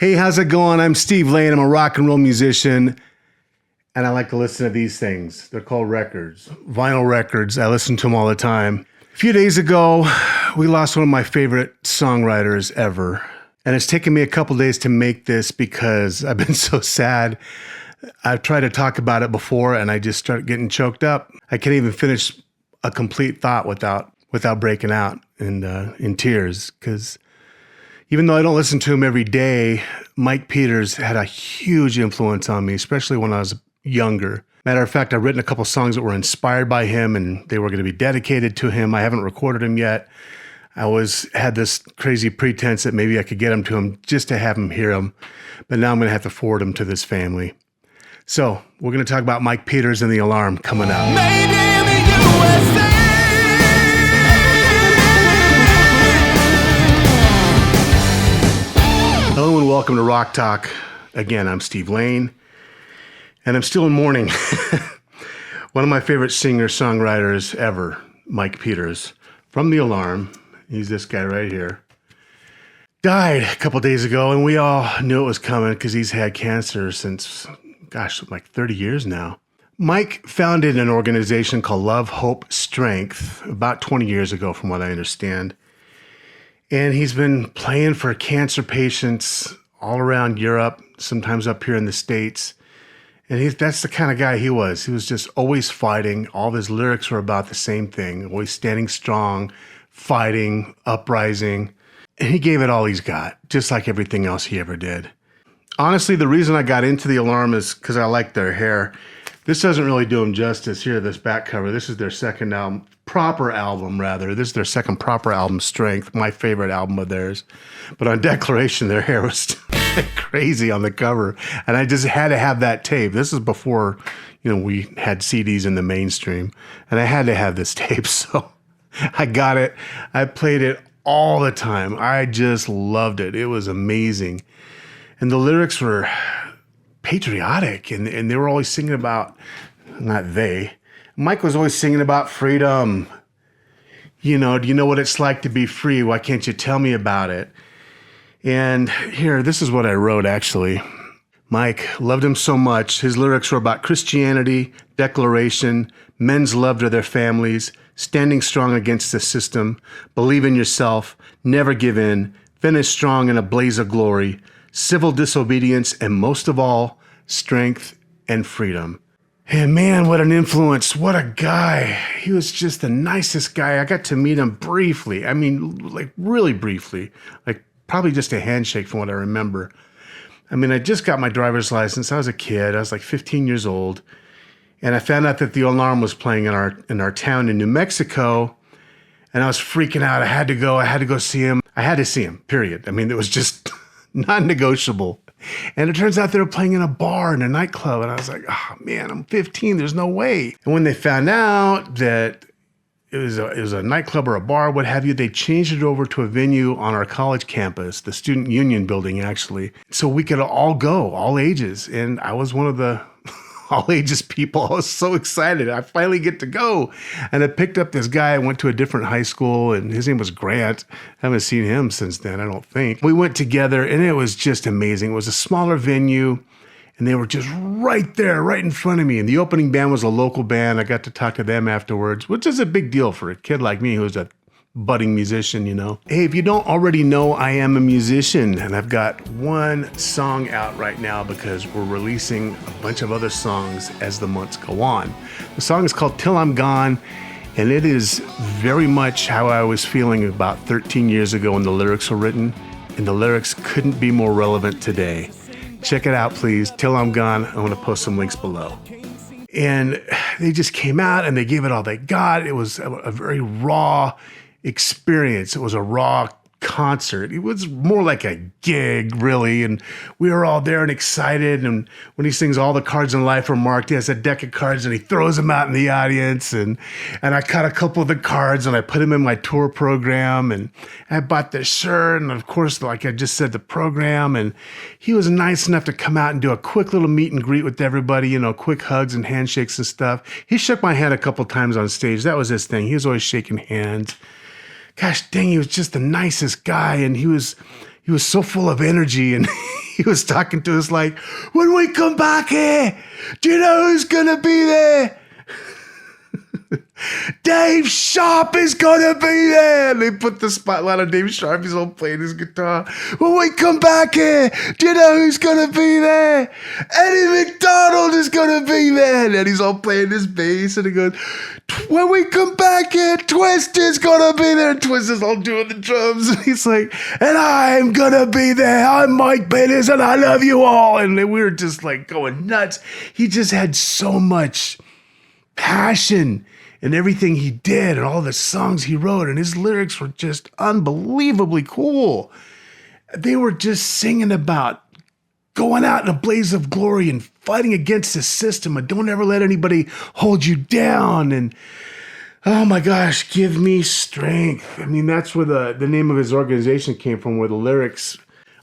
Hey, how's it going? I'm Steve Lane. I'm a rock and roll musician, and I like to listen to these things. They're called records, vinyl records. I listen to them all the time. A few days ago, we lost one of my favorite songwriters ever, and it's taken me a couple days to make this because I've been so sad. I've tried to talk about it before, and I just start getting choked up. I can't even finish a complete thought without breaking out in tears, because even though I don't listen to him every day, Mike Peters had a huge influence on me, especially when I was younger. Matter of fact, I've written a couple songs that were inspired by him, and they were going to be dedicated to him. I haven't recorded them yet. I always had this crazy pretense that maybe I could get them to him just to have him hear them, but now I'm going to have to forward them to this family. So we're going to talk about Mike Peters and the Alarm coming up. Made in the USA. Hello and welcome to Rock Talk. Again, I'm Steve Lane, and I'm still in mourning. One of my favorite singer-songwriters ever, Mike Peters, from The Alarm. He's this guy right here. Died a couple days ago, and we all knew it was coming because he's had cancer since, like 30 years now. Mike founded an organization called Love, Hope, Strength about 20 years ago, from what I understand. And he's been playing for cancer patients all around Europe, sometimes up here in the States. And that's the kind of guy he was. He was just always fighting. All of his lyrics were about the same thing, always standing strong, fighting, uprising. And he gave it all he's got, just like everything else he ever did. Honestly, the reason I got into The Alarm is because I like their hair. This doesn't really do them justice here, this back cover. This is their second album, proper album, rather. This is their second proper album, Strength, my favorite album of theirs. But on Declaration, their hair was crazy on the cover. And I just had to have that tape. This is before, we had CDs in the mainstream. And I had to have this tape, so I got it. I played it all the time. I just loved it. It was amazing. And the lyrics were patriotic, and they were always singing about, Mike was always singing about freedom. Do you know what it's like to be free? Why can't you tell me about it? And here, this is what I wrote, actually. Mike loved him so much. His lyrics were about Christianity, declaration, men's love to their families, standing strong against the system, believe in yourself, never give in, finish strong in a blaze of glory, civil disobedience, and most of all, strength and freedom. And man, what an influence. What a guy. He was just the nicest guy. I got to meet him briefly. I mean, like really briefly, like probably just a handshake from what I remember. I mean, I just got my driver's license. I was a kid. I was like 15 years old. And I found out that The Alarm was playing in our town in New Mexico. And I was freaking out. I had to go see him. I had to see him, period. I mean, it was just non-negotiable. And it turns out they were playing in a bar, in a nightclub. And I was like, oh man, I'm 15. There's no way. And when they found out that it was a nightclub or a bar, what have you, they changed it over to a venue on our college campus, the Student Union building, actually. So we could all go, all ages. And I was one of the all ages people. I was so excited. I finally get to go. And I picked up this guy. I went to a different high school, and his name was Grant. I haven't seen him since then, I don't think. We went together, and it was just amazing. It was a smaller venue, and they were just right there, right in front of me. And the opening band was a local band. I got to talk to them afterwards, which is a big deal for a kid like me who's a budding musician, Hey, if you don't already know, I am a musician, and I've got one song out right now because we're releasing a bunch of other songs as the months go on. The song is called Till I'm Gone, and it is very much how I was feeling about 13 years ago when the lyrics were written, and the lyrics couldn't be more relevant today. Check it out, please. Till I'm Gone. I want to post some links below. And they just came out, and they gave it all they got. It was a very raw experience. It was a raw concert. It was more like a gig, really. And we were all there and excited. And when he sings All the Cards in Life Are Marked, he has a deck of cards and he throws them out in the audience. And I cut a couple of the cards and I put them in my tour program. And I bought the shirt. And of course, like I just said, the program. And he was nice enough to come out and do a quick little meet and greet with everybody, quick hugs and handshakes and stuff. He shook my hand a couple times on stage. That was his thing. He was always shaking hands. Gosh dang, he was just the nicest guy. And he was he was so full of energy, and he was talking to us like, when we come back here, do you know who's going to be there? Dave Sharp is gonna be there. And they put the spotlight on Dave Sharp. He's all playing his guitar. When we come back here, do you know who's gonna be there? Eddie McDonald is gonna be there. And then he's all playing his bass, and he goes, when we come back here, Twist is gonna be there. And Twist is all doing the drums, and he's like, and I'm gonna be there. I'm Mike Peters, and I love you all. And we were just like going nuts. He just had so much passion in everything he did and all the songs he wrote, and his lyrics were just unbelievably cool. They were just singing about going out in a blaze of glory and fighting against the system, and don't ever let anybody hold you down. And oh my gosh, give me strength. I mean, that's where the name of his organization came from, where the lyrics,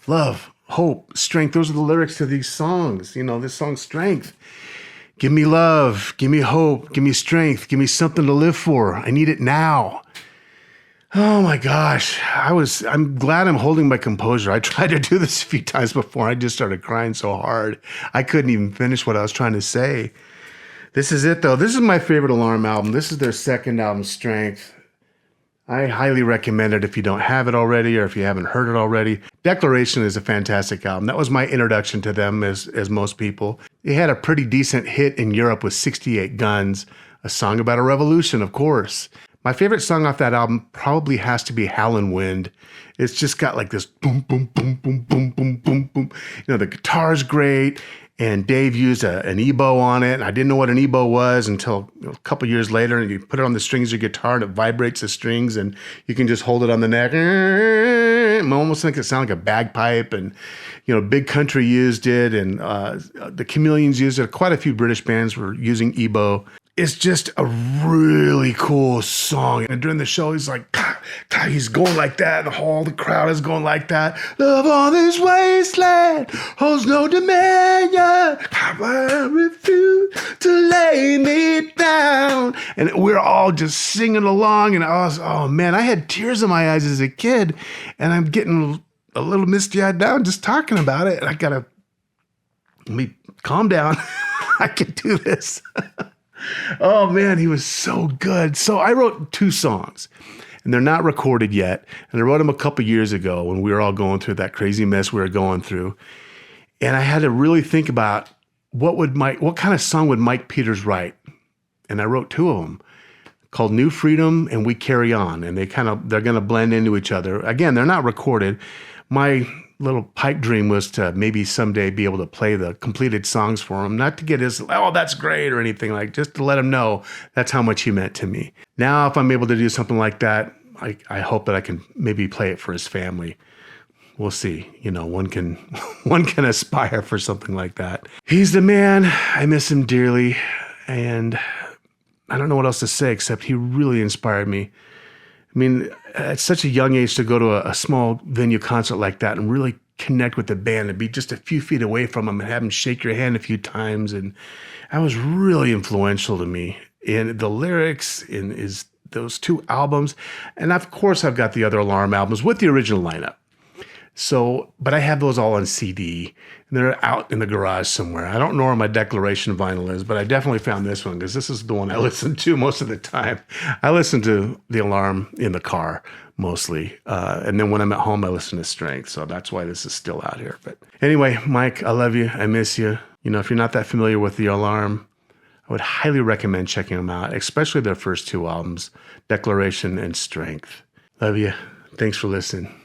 love, hope, strength, those are the lyrics to these songs. You know, this song, Strength. Give me love, give me hope, give me strength, give me something to live for. I need it now. Oh my gosh. I'm glad I'm holding my composure. I tried to do this a few times before. I just started crying so hard. I couldn't even finish what I was trying to say. This is it though. This is my favorite Alarm album. This is their second album, Strength. I highly recommend it if you don't have it already or if you haven't heard it already. Declaration is a fantastic album. That was my introduction to them as most people. They had a pretty decent hit in Europe with 68 Guns, a song about a revolution, of course. My favorite song off that album probably has to be Howlin' Wind. It's just got like this boom, boom, boom, boom, boom, boom, boom, boom. You know, the guitar's great. And Dave used an EBow on it. And I didn't know what an EBow was until a couple years later. And you put it on the strings of your guitar and it vibrates the strings and you can just hold it on the neck. I almost think it sounded like a bagpipe. And, you know, Big Country used it and the Chameleons used it. Quite a few British bands were using EBow. It's just a really cool song. And during the show, he's like, God, he's going like that. The crowd is going like that. Love on this wasteland holds no dominion. I refuse to lay me down. And we're all just singing along. And oh man, I had tears in my eyes as a kid. And I'm getting a little misty-eyed now just talking about it. And let me calm down. I can do this. Oh man, he was so good. So I wrote 2 songs and they're not recorded yet. And I wrote them a couple years ago when we were all going through that crazy mess we were going through. And I had to really think about what kind of song would Mike Peters write? And I wrote 2 of them called New Freedom and We Carry On. And they're going to blend into each other. Again, they're not recorded. My little pipe dream was to maybe someday be able to play the completed songs for him, not to get his, oh, that's great or anything, like just to let him know that's how much he meant to me. Now, if I'm able to do something like that, I hope that I can maybe play it for his family. We'll see. You know, one can aspire for something like that. He's the man. I miss him dearly. And I don't know what else to say except he really inspired me. I mean, at such a young age to go to a small venue concert like that and really connect with the band and be just a few feet away from them and have them shake your hand a few times. And that was really influential to me. And the lyrics in those 2 albums. And of course, I've got the other Alarm albums with the original lineup. So, but I have those all on CD and they're out in the garage somewhere. I don't know where my Declaration vinyl is, but I definitely found this one because this is the one I listen to most of the time. I listen to the Alarm in the car mostly. And then when I'm at home, I listen to Strength. So that's why this is still out here. But anyway, Mike, I love you. I miss you. You know, if you're not that familiar with the Alarm, I would highly recommend checking them out, especially their first 2 albums, Declaration and Strength. Love you. Thanks for listening.